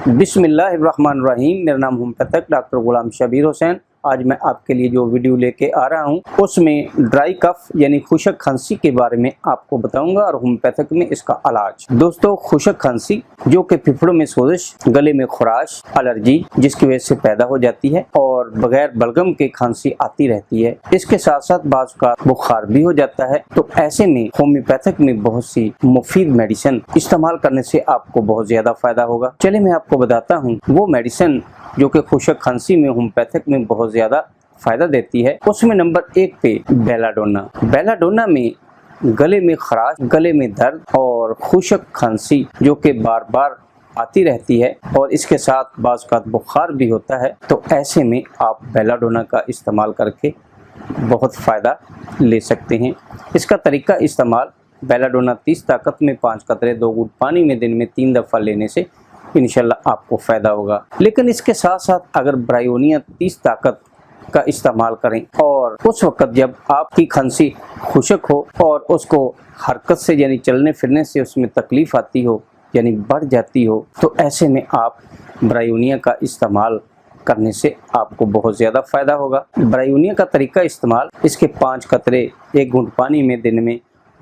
बिस्मिल्लाहिर्रहमानिर्रहीम। मेरा नाम होम्योपैथिक डॉक्टर गुलाम शबीर हुसैन। आज मैं आपके लिए जो वीडियो लेके आ रहा हूँ उसमें ड्राई कफ यानी खुशक खांसी के बारे में आपको बताऊंगा और होम्योपैथिक में इसका इलाज। दोस्तों, खुशक खांसी जो कि फेफड़ों में सोजिश, गले में खराश, एलर्जी जिसकी वजह से पैदा हो जाती है और बगैर बलगम के खांसी आती रहती है। इसके साथ साथ बाज़ का बुखार भी हो जाता है। तो ऐसे में होम्योपैथिक में बहुत सी मुफीद मेडिसिन इस्तेमाल करने से आपको बहुत ज्यादा फायदा होगा। चलिए मैं आपको बताता हूँ वो मेडिसिन जो कि खुशक खांसी में होम्योपैथिक में बहुत ज्यादा फायदा देती है। उसमें नंबर 1 पे बेलाडोना। बेलाडोना में गले में खराश, गले में दर्द और खुशक खांसी जो कि बार बार आती रहती है और इसके साथ बाज़ का बुखार भी होता है, तो ऐसे में आप बेलाडोना का इस्तेमाल करके बहुत फ़ायदा ले सकते हैं। इसका तरीका इस्तेमाल, बेलाडोना 30 ताकत में 5 कतरे 2 घूंट पानी में दिन में 3 दफ़ा लेने से इंशाल्लाह आपको फ़ायदा होगा। लेकिन इसके साथ साथ अगर ब्रायोनिया 30 ताकत का इस्तेमाल करें और उस वक़्त जब आपकी खांसी खुशक हो और उसको हरकत से यानी चलने फिरने से उसमें तकलीफ़ आती हो यानी बढ़ जाती हो, तो ऐसे में आप ब्रायोनिया का इस्तेमाल करने से आपको बहुत ज़्यादा फ़ायदा होगा। ब्रायोनिया का तरीका इस्तेमाल, इसके 5 कतरे 1 घूंट पानी में दिन में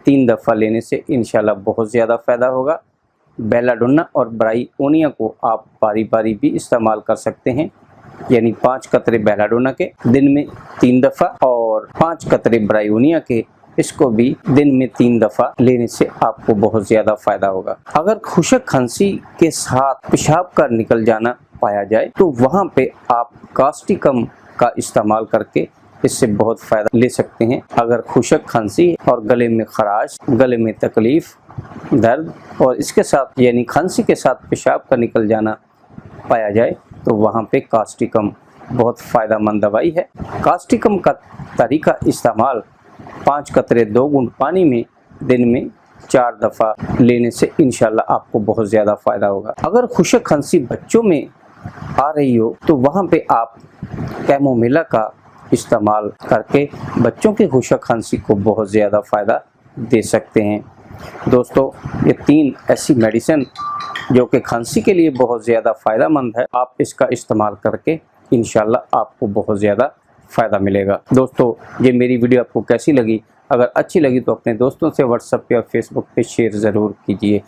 3 दफ़ा लेने से इंशाल्लाह बहुत ज़्यादा फ़ायदा होगा। बेलाडोना और ब्रायोनिया को आप बारी बारी भी इस्तेमाल कर सकते हैं, यानी 5 कतरे बेलाडोना के दिन में 3 दफ़ा और 5 कतरे ब्रायोनिया के इसको भी दिन में 3 दफ़ा लेने से आपको बहुत ज़्यादा फ़ायदा होगा। अगर खुशक खांसी के साथ पेशाब का निकल जाना पाया जाए तो वहाँ पे आप कास्टिकम का इस्तेमाल करके इससे बहुत फ़ायदा ले सकते हैं। अगर खुशक खांसी और गले में खराश, गले में तकलीफ़, दर्द और इसके साथ यानी खांसी के साथ पेशाब का निकल जाना पाया जाए तो वहाँ पे कास्टिकम बहुत फ़ायदेमंद दवाई है। कास्टिकम का तरीका इस्तेमाल, 5 कतरे 2 घूंट पानी में दिन में 4 दफ़ा लेने से इंशाल्लाह आपको बहुत ज़्यादा फ़ायदा होगा। अगर खुशक खांसी बच्चों में आ रही हो तो वहाँ पे आप कैमोमिला का इस्तेमाल करके बच्चों की खुशक खांसी को बहुत ज़्यादा फ़ायदा दे सकते हैं। दोस्तों, ये 3 ऐसी मेडिसिन जो कि खांसी के लिए बहुत ज़्यादा फ़ायदेमंद है, आप इसका इस्तेमाल करके इंशाल्लाह आपको बहुत ज़्यादा फ़ायदा मिलेगा। दोस्तों, ये मेरी वीडियो आपको कैसी लगी? अगर अच्छी लगी तो अपने दोस्तों से व्हाट्सएप पे और फेसबुक पे शेयर ज़रूर कीजिए।